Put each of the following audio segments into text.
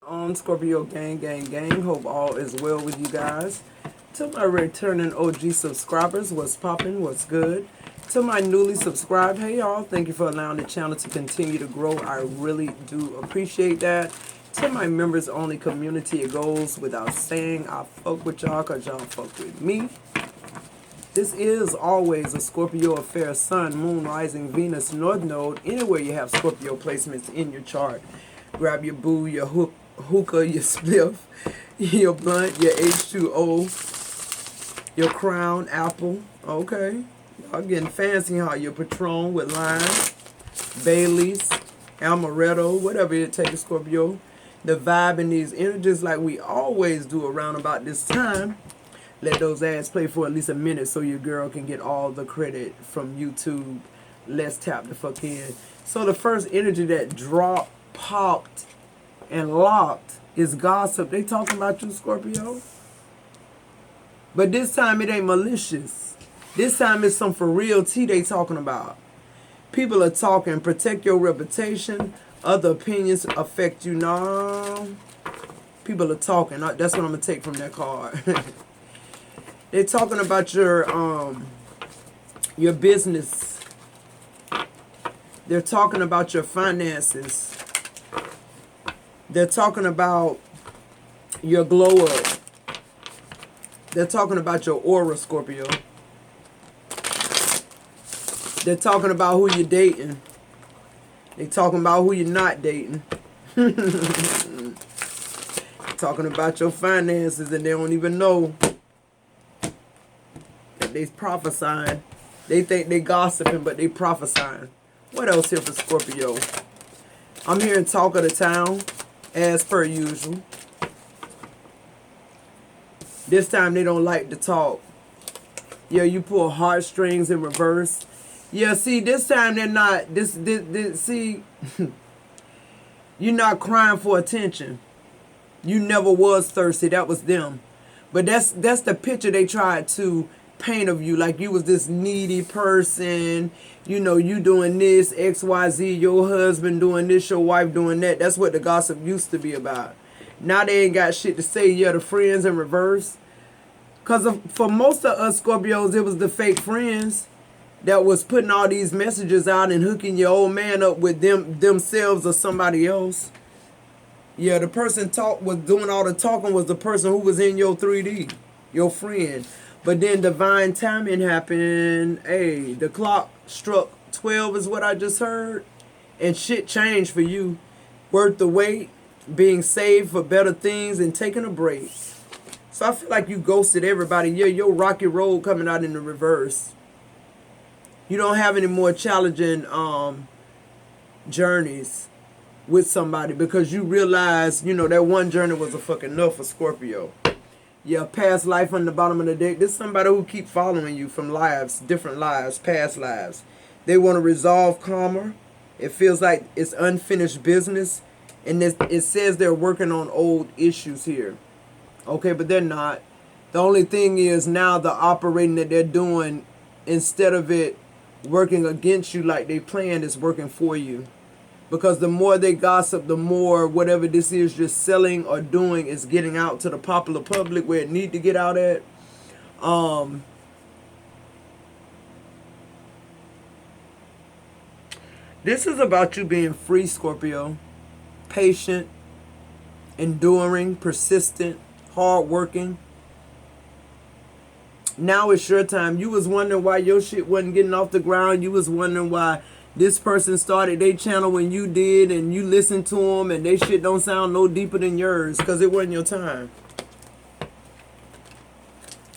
On Scorpio gang. Hope all is well with you guys. To my returning OG subscribers, what's poppin', what's good? To my newly subscribed, hey y'all, thank you for allowing the channel to continue to grow. I really do appreciate that. To my members only community, it goes without saying I fuck with y'all because y'all fuck with me. This is always a Scorpio affair, Sun, Moon, Rising, Venus, North Node, anywhere you have Scorpio placements in your chart. Grab your boo, your hookah, your spliff, your blunt, your H2O, your crown, apple. Okay. Y'all getting fancy, huh? Your Patron with lime, Bailey's, Amaretto, whatever it takes, Scorpio. The vibe in these energies like we always do around about this time. Let those ads play for at least a minute so your girl can get all the credit from YouTube. Let's tap the fuck in. So the first energy that dropped, popped, and locked is gossip. They talking about you, Scorpio. But this time it ain't malicious. This time it's some for real tea they talking about. People are talking. Protect your reputation. Other opinions affect you. No. People are talking. That's what I'm going to take from that card. They're talking about your business. They're talking about your finances. They're talking about your glow up. They're talking about your aura, Scorpio. They're talking about who you're dating. They're talking about who you're not dating. Talking about your finances and they don't even know. They prophesying. They think they gossiping, but they prophesying. What else here for Scorpio? I'm hearing talk of the town, as per usual. This time they don't like to talk. Yeah, you pull heartstrings in reverse. Yeah, see, this time they're not. See, you're not crying for attention. You never was thirsty. That was them. But that's the picture they tried to paint of you, like you was this needy person, you know, you doing this, XYZ, your husband doing this, your wife doing that. That's what the gossip used to be about. Now they ain't got shit to say. Yeah, the friends in reverse. Because for most of us Scorpios, it was the fake friends that was putting all these messages out and hooking your old man up with themselves or somebody else. Yeah, the person was doing all the talking was the person who was in your 3D, your friend. But then divine timing happened. Hey, the clock struck 12 is what I just heard. And shit changed for you. Worth the wait, being saved for better things, and taking a break. So I feel like you ghosted everybody. Yeah, your rocky road coming out in the reverse. You don't have any more challenging journeys with somebody because you realize, you know, that one journey was a fucking enough for Scorpio. Yeah, past life on the bottom of the deck. This is somebody who keep following you from lives, different lives, past lives. They want to resolve karma. It feels like it's unfinished business. And it says they're working on old issues here. Okay, but they're not. The only thing is now the operating that they're doing, instead of it working against you like they planned, is working for you. Because the more they gossip, the more whatever this is you're selling or doing is getting out to the popular public where it need to get out at. This is about you being free, Scorpio. Patient, enduring, persistent, hardworking. Now it's your time. You was wondering why your shit wasn't getting off the ground. You was wondering why this person started their channel when you did, and you listened to them, and they shit don't sound no deeper than yours because it wasn't your time.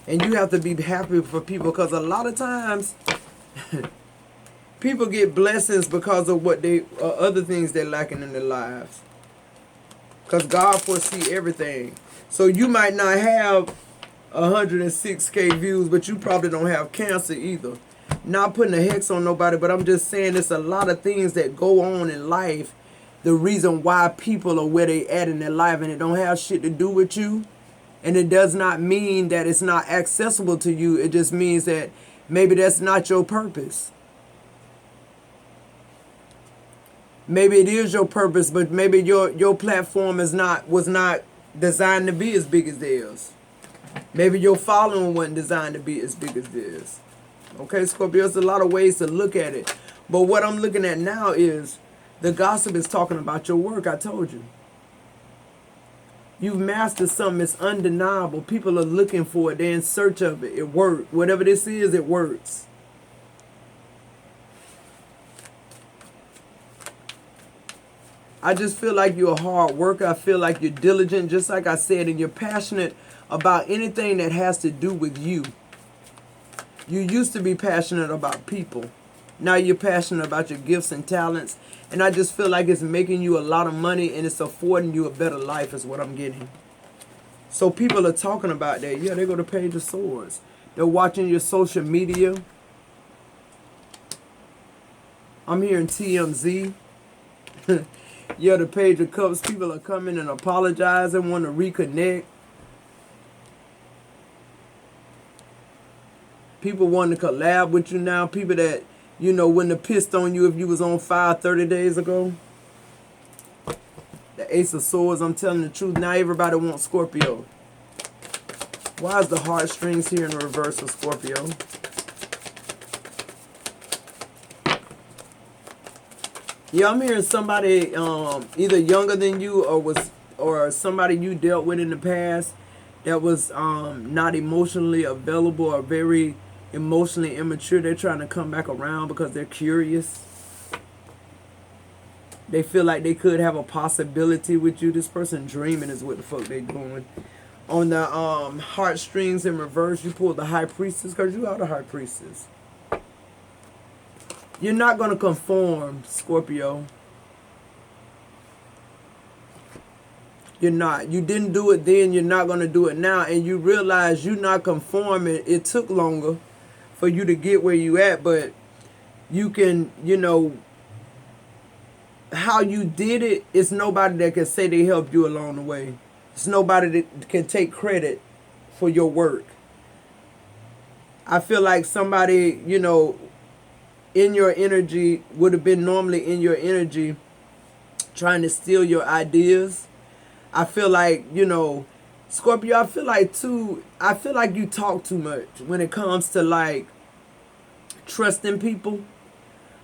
And you have to be happy for people because a lot of times people get blessings because of what they other things they're lacking in their lives. Because God foresee everything. So you might not have 106K views, but you probably don't have cancer either. Not putting a hex on nobody, but I'm just saying there's a lot of things that go on in life. The reason why people are where they at in their life, and it don't have shit to do with you. And it does not mean that it's not accessible to you. It just means that maybe that's not your purpose. Maybe it is your purpose, but maybe your platform was not designed to be as big as theirs. Maybe your following wasn't designed to be as big as theirs. Okay, Scorpio, there's a lot of ways to look at it. But what I'm looking at now is the gossip is talking about your work. I told you. You've mastered something that's undeniable. People are looking for it. They're in search of it. It worked. Whatever this is, it works. I just feel like you're a hard worker. I feel like you're diligent, just like I said, and you're passionate about anything that has to do with you. You used to be passionate about people. Now you're passionate about your gifts and talents. And I just feel like it's making you a lot of money and it's affording you a better life is what I'm getting. So people are talking about that. Yeah, they go to Page of Swords. They're watching your social media. I'm hearing TMZ. Yeah, the Page of Cups. People are coming and apologizing, want to reconnect. People want to collab with you now. People that, you know, wouldn't have pissed on you if you was on fire 30 days ago. The Ace of Swords, I'm telling the truth. Now everybody wants Scorpio. Why is the heartstrings here in reverse with Scorpio? Yeah, I'm hearing somebody either younger than you or somebody you dealt with in the past that was not emotionally available or very emotionally immature. They're trying to come back around because they're curious. They feel like they could have a possibility with you. This person dreaming is what the fuck they doing. On the heartstrings in reverse, you pull the High Priestess because you are the High Priestess. You're not going to conform, Scorpio. You're not. You didn't do it then. You're not going to do it now. And you realize you're not conforming. It took longer for you to get where you at. But you can, you know, how you did it, it's nobody that can say they helped you along the way. It's nobody that can take credit for your work. I feel like somebody, you know, in your energy would have been normally in your energy trying to steal your ideas. I feel like, you know, Scorpio, I feel like you talk too much when it comes to like trusting people.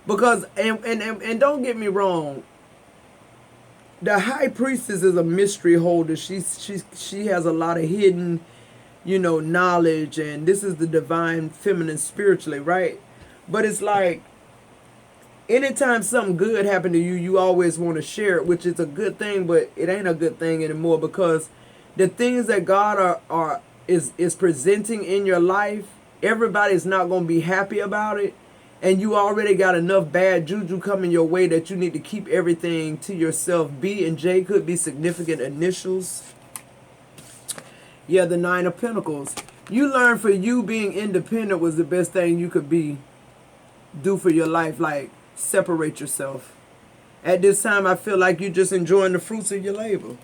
Because and don't get me wrong, the High Priestess is a mystery holder. She has a lot of hidden, you know, knowledge, and this is the divine feminine spiritually, right? But it's like anytime something good happened to you, you always want to share it, which is a good thing, but it ain't a good thing anymore because the things that God is presenting in your life, everybody's not going to be happy about it. And you already got enough bad juju coming your way that you need to keep everything to yourself. B and J could be significant initials. Yeah, the Nine of Pentacles. You learned for you being independent was the best thing you could do for your life. Like, separate yourself. At this time, I feel like you're just enjoying the fruits of your labor.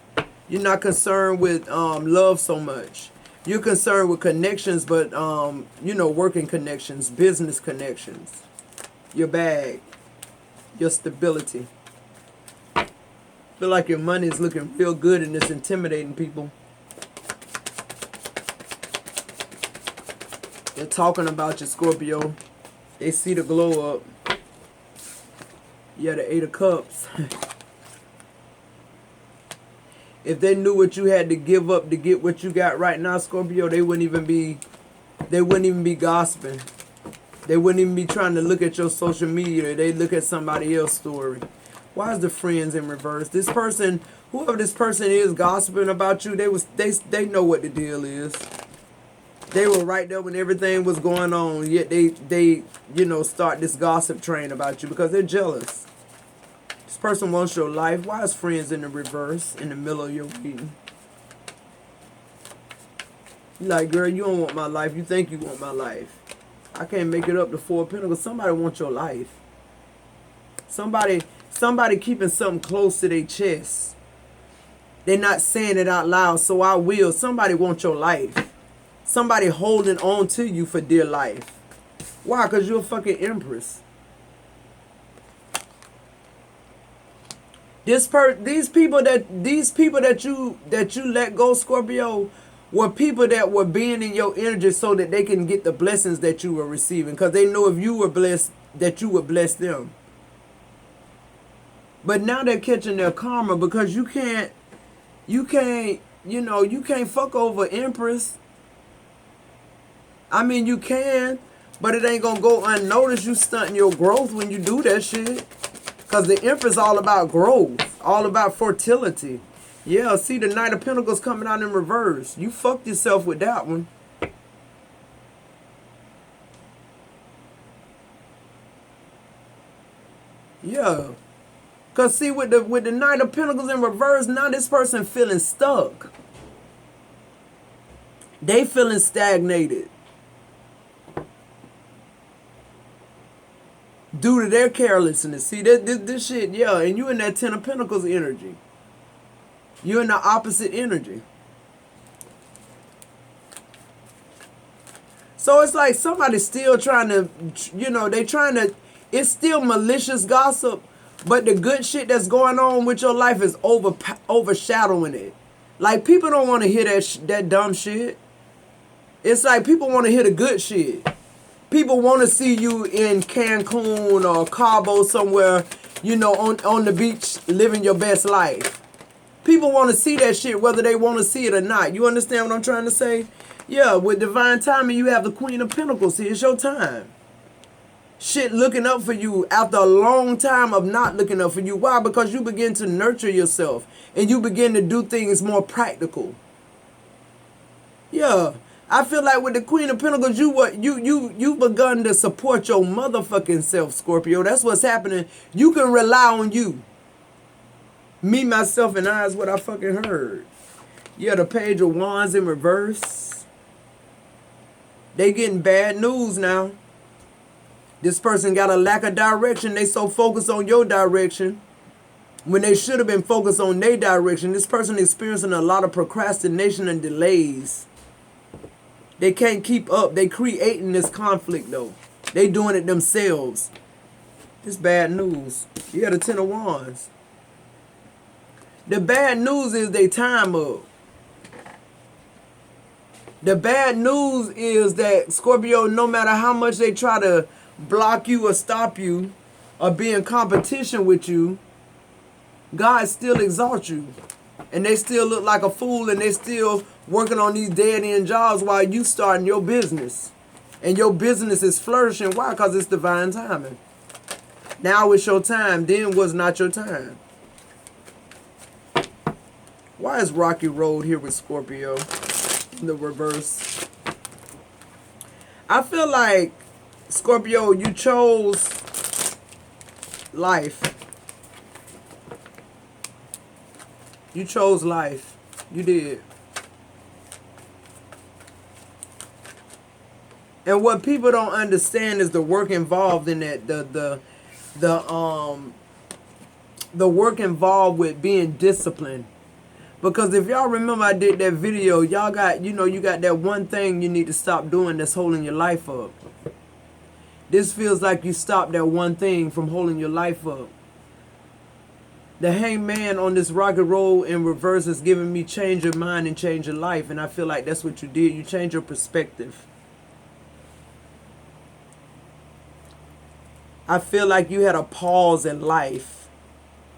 You're not concerned with love so much. You're concerned with connections, but, you know, working connections, business connections, your bag, your stability. Feel like your money is looking real good and it's intimidating people. They're talking about you, Scorpio. They see the glow up. Yeah, the Eight of Cups. If they knew what you had to give up to get what you got right now, Scorpio, they wouldn't even be gossiping. They wouldn't even be trying to look at your social media. They look at somebody else's story. Why is the Friends in reverse? This person, whoever this person is gossiping about you, they know what the deal is. They were right there when everything was going on, yet they you know, start this gossip train about you because they're jealous. This person wants your life. Why is Friends in the reverse in the middle of your reading? You're like, girl, you don't want my life. You think you want my life. I can't make it up to Four of Pentacles. Somebody wants your life. Somebody keeping something close to their chest. They're not saying it out loud, so I will. Somebody wants your life. Somebody holding on to you for dear life. Why? Because you're a fucking empress. These people that you let go, Scorpio, were people that were being in your energy so that they can get the blessings that you were receiving, because they know if you were blessed, that you would bless them. But now they're catching their karma, because you can't you can't fuck over Empress. I mean, you can, but it ain't gonna go unnoticed. You stunting your growth when you do that shit. Because the Empress all about growth, all about fertility. Yeah, see the Knight of Pentacles coming out in reverse. You fucked yourself with that one. Yeah. Because see, with the Knight of Pentacles in reverse, now this person feeling stuck. They feeling stagnated. Due to their carelessness. See, this shit, yeah, and you in that Ten of Pentacles energy. You in the opposite energy. So it's like somebody's still trying to, it's still malicious gossip, but the good shit that's going on with your life is overshadowing it. Like, people don't want to hear that dumb shit. It's like people want to hear the good shit. People want to see you in Cancun or Cabo somewhere, on the beach living your best life. People want to see that shit whether they want to see it or not. You understand what I'm trying to say? Yeah, with divine timing, you have the Queen of Pentacles. See, it's your time. Shit looking up for you after a long time of not looking up for you. Why? Because you begin to nurture yourself and you begin to do things more practical. Yeah. I feel like with the Queen of Pentacles, you begun to support your motherfucking self, Scorpio. That's what's happening. You can rely on you. Me, myself, and I is what I fucking heard. Yeah, the Page of Wands in reverse. They getting bad news now. This person got a lack of direction. They so focused on your direction when they should have been focused on their direction. This person experiencing a lot of procrastination and delays. They can't keep up. They creating this conflict, though. They doing it themselves. It's bad news. Yeah, the Ten of Wands. The bad news is they time up. The bad news is that, Scorpio, no matter how much they try to block you or stop you or be in competition with you, God still exalts you. And they still look like a fool, and they still working on these dead-end jobs while you starting your business. And your business is flourishing. Why? Because it's divine timing. Now it's your time. Then was not your time. Why is Rocky Road here with Scorpio in the reverse? I feel like, Scorpio, you chose life. You chose life. You did. And what people don't understand is the work involved in that. The work involved with being disciplined. Because if y'all remember, I did that video. Y'all got, you got that one thing you need to stop doing that's holding your life up. This feels like you stopped that one thing from holding your life up. The Hangman on this rocky road in reverse is giving me change your mind and change your life. And I feel like that's what you did. You changed your perspective. I feel like you had a pause in life.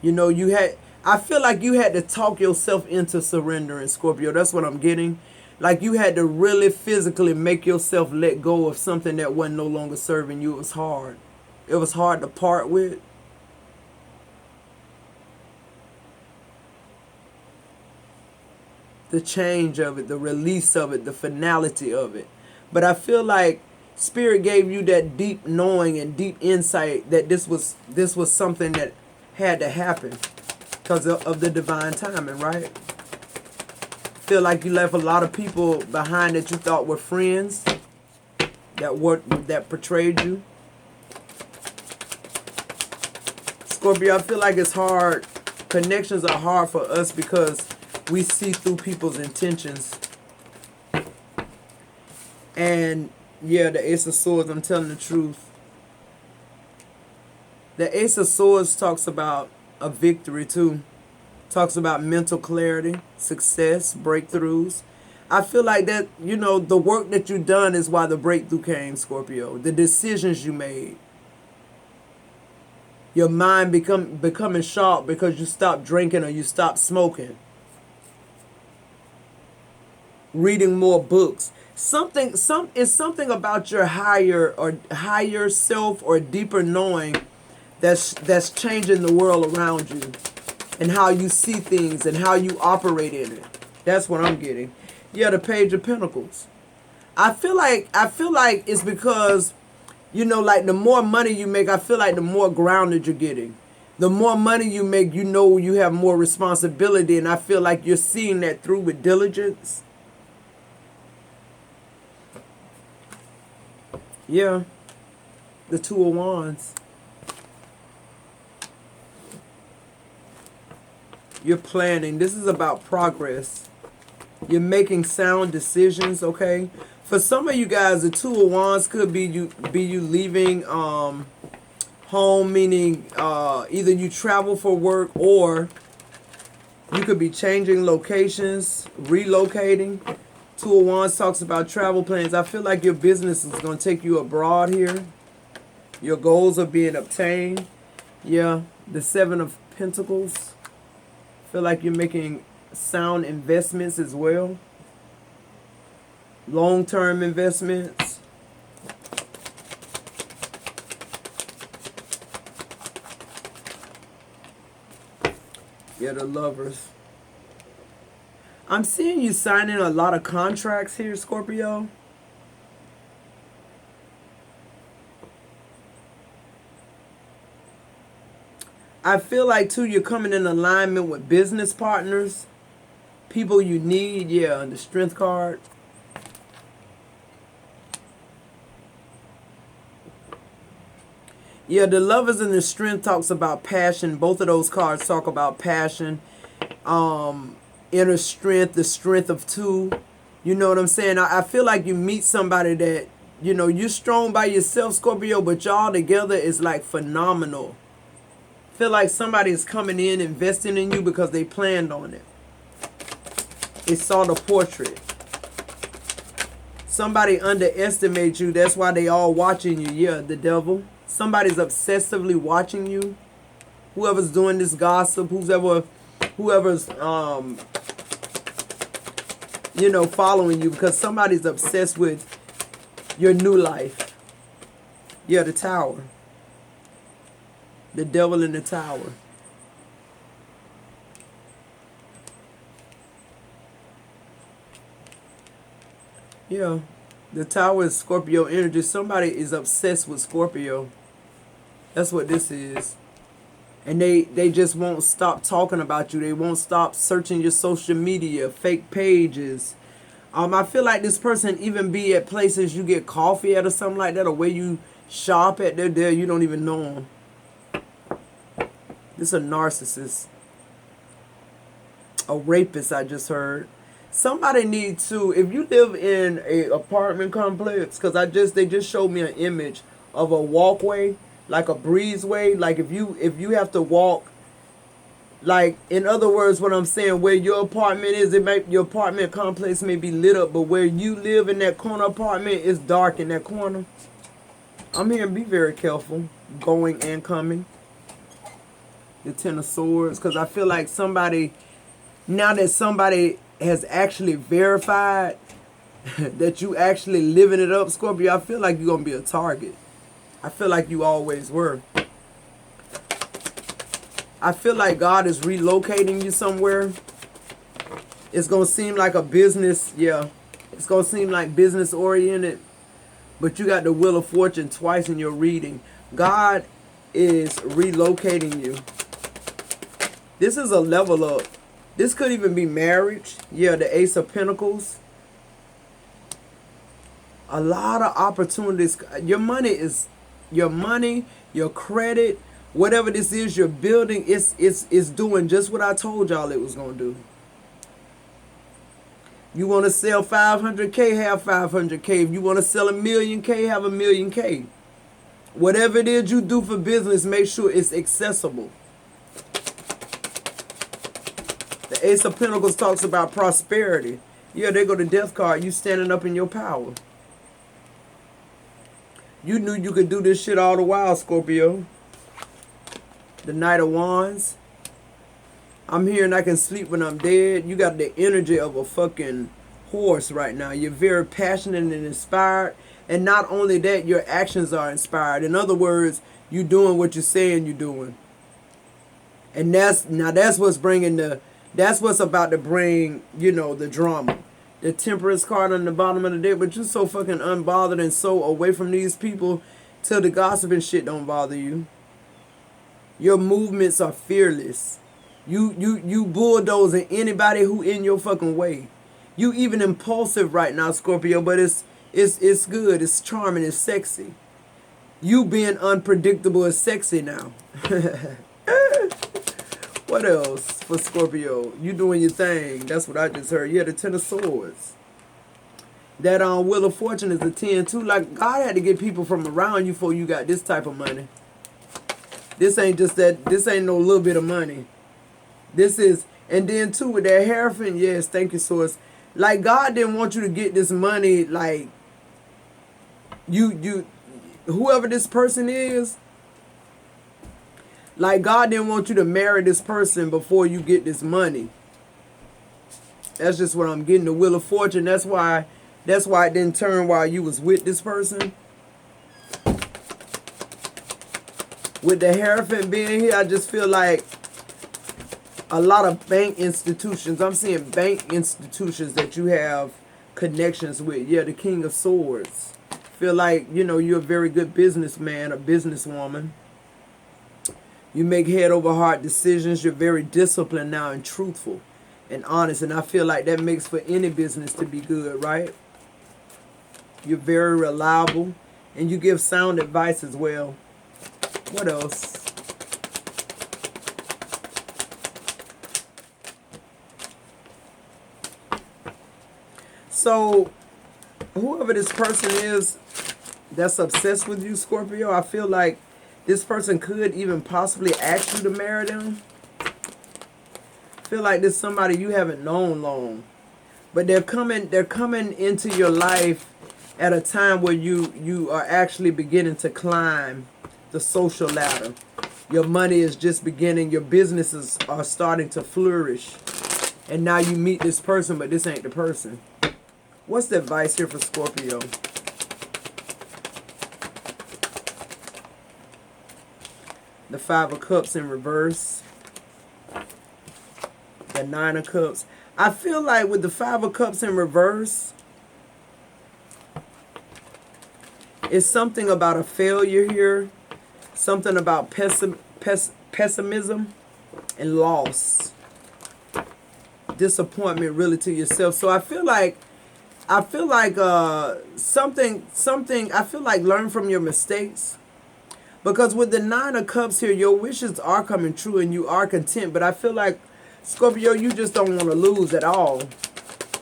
I feel like you had to talk yourself into surrendering, Scorpio. That's what I'm getting. Like you had to really physically make yourself let go of something that wasn't no longer serving you. It was hard. It was hard to part with. The change of it, the release of it, the finality of it. But I feel like Spirit gave you that deep knowing and deep insight that this was something that had to happen because of the divine timing, right? Feel like you left a lot of people behind that you thought were friends, that portrayed you. Scorpio, I feel like it's hard. Connections are hard for us because we see through people's intentions. And yeah, the Ace of Swords, I'm telling the truth. The Ace of Swords talks about a victory too. Talks about mental clarity, success, breakthroughs. I feel like that, the work that you done is why the breakthrough came, Scorpio. The decisions you made. Your mind becoming sharp because you stopped drinking or you stopped smoking. Reading more books. It's something about your higher self or deeper knowing that's changing the world around you and how you see things and how you operate in it. That's what I'm getting. Yeah, the Page of Pentacles. I feel like it's because, like the more money you make, I feel like the more grounded you're getting. The more money you make, you have more responsibility, and I feel like you're seeing that through with diligence. Yeah, the Two of Wands. You're planning. This is about progress. You're making sound decisions, okay? For some of you guys, the Two of Wands could be you leaving home, meaning either you travel for work or you could be changing locations, relocating. Two of Wands talks about travel plans. I feel like your business is going to take you abroad here. Your goals are being obtained. Yeah, the Seven of Pentacles. I feel like you're making sound investments as well. Long-term investments. Yeah, the Lovers. I'm seeing you signing a lot of contracts here, Scorpio. I feel like, too, you're coming in alignment with business partners. People you need, yeah, the Strength card. Yeah, the Lovers and the Strength talks about passion. Both of those cards talk about passion. Inner strength, the strength of two. You know what I'm saying? I feel like you meet somebody that, you're strong by yourself, Scorpio, but y'all together is like phenomenal. Feel like somebody is coming in, investing in you because they planned on it. They saw the portrait. Somebody underestimates you. That's why they all watching you. Yeah, the Devil. Somebody's obsessively watching you. Whoever's doing this gossip, whoever's following you, because somebody's obsessed with your new life. Yeah, the Tower. The Devil in the Tower. Yeah, the Tower is Scorpio energy. Somebody is obsessed with Scorpio. That's what this is. And they just won't stop talking about you. They won't stop searching your social media, fake pages. I feel like this person even be at places you get coffee at or something like that, or where you shop at. They're there. You don't even know them. This is a narcissist. A rapist, I just heard. Somebody needs to, if you live in a apartment complex, because they just showed me an image of a walkway, like a breezeway. Like if you have to walk, like, in other words, what I'm saying, where your apartment is, your apartment complex may be lit up, but where you live in that corner apartment, it's dark in that corner. I'm here, be very careful, going and coming. The Ten of Swords, because I feel like now that somebody has actually verified that you actually living it up, Scorpio, I feel like you're going to be a target. I feel like you always were. I feel like God is relocating you somewhere. It's going to seem like a business, yeah. It's going to seem like business oriented, but you got the Wheel of Fortune twice in your reading. God is relocating you. This is a level up. This could even be marriage. Yeah, the Ace of Pentacles. A lot of opportunities. Your money, your credit, whatever this is you're building, it's doing just what I told y'all it was going to do. You want to sell 500K, have 500K. If you want to sell 1,000,000K, have 1,000,000K. Whatever it is you do for business, make sure it's accessible. Ace of Pentacles talks about prosperity. Yeah, they go to Death card. You standing up in your power. You knew you could do this shit all the while, Scorpio. The Knight of Wands. I'm here and I can sleep when I'm dead. You got the energy of a fucking horse right now. You're very passionate and inspired. And not only that, your actions are inspired. In other words, you doing what you're saying you're doing. And that's what's bringing that's what's about to bring, you know, the drama. The Temperance card on the bottom of the deck, but you're so fucking unbothered and so away from these people till the gossip and shit don't bother you. Your movements are fearless. You bulldozing anybody who in your fucking way. You even impulsive right now, Scorpio, but it's good, it's charming, it's sexy. You being unpredictable is sexy now. What else for Scorpio? You doing your thing. That's what I just heard. Yeah, the Ten of Swords. That Wheel of Fortune is the 10 too. Like, God had to get people from around you before you got this type of money. This ain't just that. This ain't no little bit of money. This is, and then too with that Hierophant, yes, thank you, Source. Like, God didn't want you to get this money, like, whoever this person is, like, God didn't want you to marry this person before you get this money. That's just what I'm getting, the Wheel of Fortune. That's why it didn't turn while you was with this person. With the Hierophant being here, I just feel like a lot of bank institutions. I'm seeing bank institutions that you have connections with. Yeah, the King of Swords. Feel like, you know, you're a very good businessman, a businesswoman. You make head over heart decisions. You're very disciplined now and truthful and honest. And I feel like that makes for any business to be good, right? You're very reliable. And you give sound advice as well. What else? So, whoever this person is that's obsessed with you, Scorpio, I feel like this person could even possibly ask you to marry them. I feel like this is somebody you haven't known long. But they're coming into your life at a time where you are actually beginning to climb the social ladder. Your money is just beginning. Your businesses are starting to flourish. And now you meet this person, but this ain't the person. What's the advice here for Scorpio? The Five of Cups in reverse. The Nine of Cups. I feel like with the Five of Cups in reverse, it's something about a failure here. Something about pessimism and loss. Disappointment really to yourself. So I feel like something I feel like learn from your mistakes. Because with the Nine of Cups here, your wishes are coming true and you are content. But I feel like, Scorpio, you just don't want to lose at all.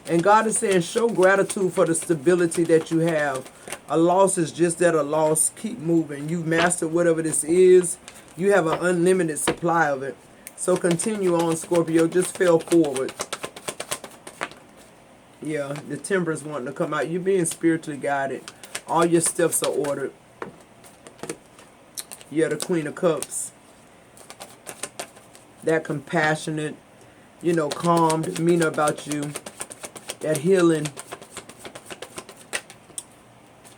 And God is saying, show gratitude for the stability that you have. A loss is just that, a loss. Keep moving. You've mastered whatever this is. You have an unlimited supply of it. So continue on, Scorpio. Just fail forward. Yeah, the Temperance wanting to come out. You're being spiritually guided. All your steps are ordered. Yeah, the Queen of Cups. That compassionate, you know, calm demeanor about you. That healing.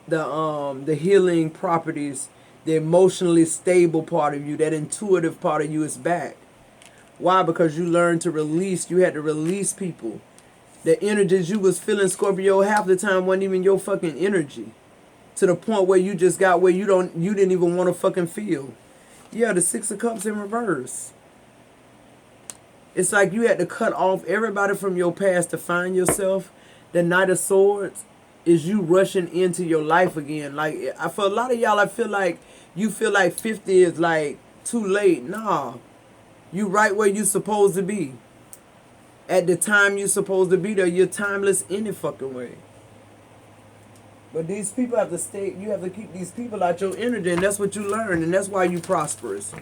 The healing properties. The emotionally stable part of you. That intuitive part of you is back. Why? Because you learned to release. You had to release people. The energies you was feeling, Scorpio, half the time wasn't even your fucking energy. To the point where you just got where you didn't even want to fucking feel. Yeah, the Six of Cups in reverse. It's like you had to cut off everybody from your past to find yourself. The Knight of Swords is you rushing into your life again. Like, for a lot of y'all, I feel like you feel like 50 is like too late. Nah. You right where you supposed to be. At the time you're supposed to be there. You're timeless any fucking way. But these people have to stay, you have to keep these people out your energy, and that's what you learn, and that's why you prosperous.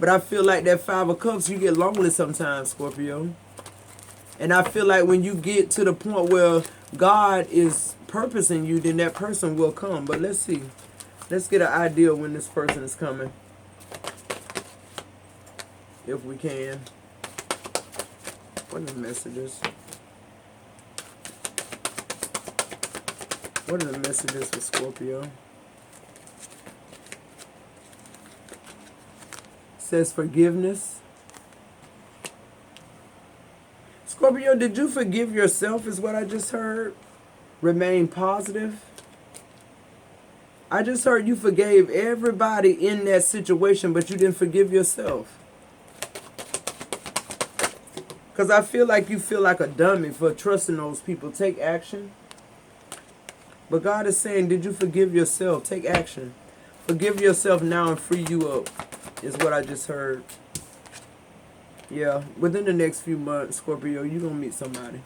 But I feel like that Five of Cups, you get lonely sometimes, Scorpio. And I feel like when you get to the point where God is purposing you, then that person will come. But let's see. Let's get an idea when this person is coming. If we can. What are the messages? What are the messages for Scorpio? It says forgiveness. Scorpio, did you forgive yourself is what I just heard? Remain positive. I just heard you forgave everybody in that situation, but you didn't forgive yourself. Because I feel like you feel like a dummy for trusting those people. Take action. But God is saying, did you forgive yourself? Take action. Forgive yourself now and free you up, is what I just heard. Yeah, within the next few months, Scorpio, you're going to meet somebody.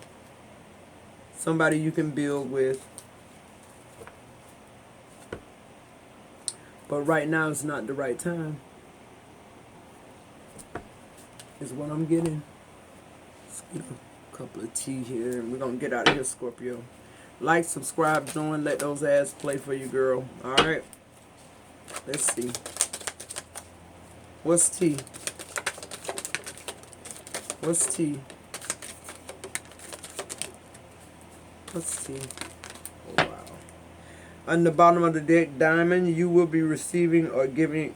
Somebody you can build with. But right now is not the right time. Is what I'm getting. Let's get a couple of tea here and we're going to get out of here, Scorpio. Like, subscribe, join, let those ads play for you, girl. Alright. Let's see. What's tea? What's tea? What's tea? Oh, wow. On the bottom of the deck, diamond, you will be receiving or giving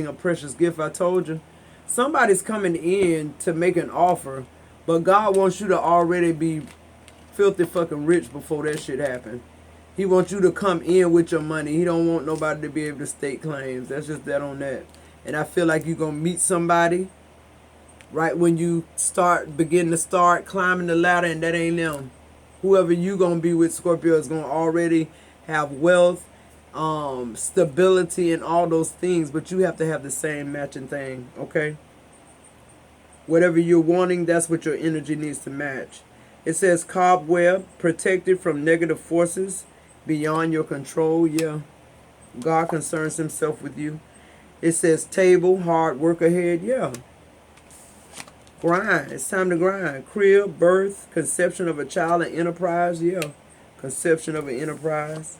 a precious gift. I told you. Somebody's coming in to make an offer, but God wants you to already be filthy fucking rich before that shit happen. He wants you to come in with your money. He don't want nobody to be able to stake claims. That's just that on that. And I feel like you're going to meet somebody right when you begin to climbing the ladder, and that ain't them. Whoever you going to be with, Scorpio, is going to already have wealth, stability, and all those things, but you have to have the same matching thing, okay? Whatever you're wanting, that's what your energy needs to match. It says cobweb, protected from negative forces beyond your control. Yeah, God concerns himself with you. It says table, hard work ahead. Yeah. Grind. It's time to grind. Crib, birth, conception of a child, and enterprise. Yeah. Conception of an enterprise.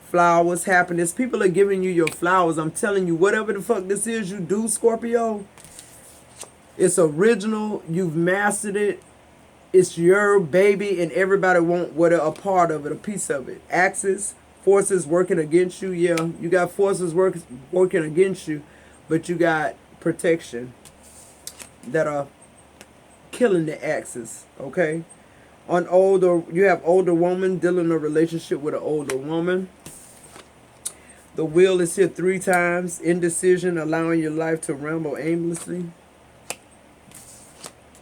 Flowers, happiness. People are giving you your flowers. I'm telling you, whatever the fuck this is you do, Scorpio, it's original. You've mastered it. It's your baby, and everybody want a part of it, a piece of it. Axis, forces working against you. Yeah, you got forces working against you, but you got protection that are killing the axis, okay? You have older woman dealing in a relationship with an older woman. The wheel is here 3 times. Indecision, allowing your life to ramble aimlessly.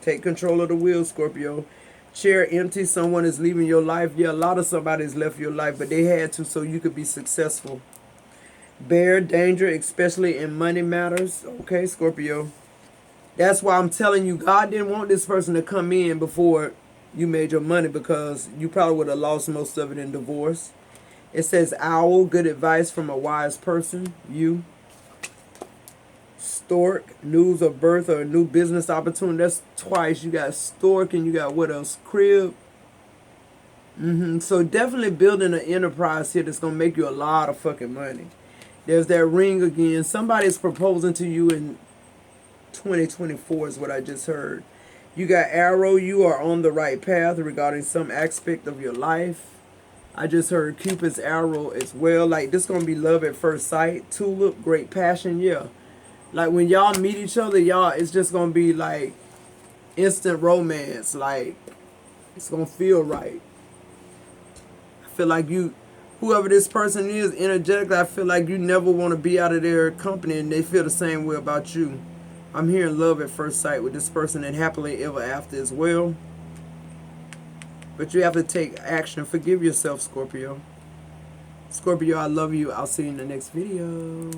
Take control of the wheel, Scorpio. Chair empty, someone is leaving your life. Yeah, a lot of somebody's left your life, but they had to so you could be successful. Bear, danger, especially in money matters. Okay, Scorpio. That's why I'm telling you, God didn't want this person to come in before you made your money, because you probably would have lost most of it in divorce. It says owl, good advice from a wise person. You. Stork, news of birth or a new business opportunity. That's twice. You got stork and you got what else? Crib. So definitely building an enterprise here that's going to make you a lot of fucking money. There's that ring again. Somebody's proposing to you in 2024 is what I just heard. You got arrow. You are on the right path regarding some aspect of your life. I just heard Cupid's arrow as well. Like, this going to be love at first sight. Tulip, great passion. Yeah. Like, when y'all meet each other, y'all, it's just going to be like instant romance. Like, it's going to feel right. I feel like whoever this person is, energetically, I feel like you never want to be out of their company, and they feel the same way about you. I'm hearing love at first sight with this person, and happily ever after as well. But you have to take action. Forgive yourself, Scorpio. Scorpio, I love you. I'll see you in the next video.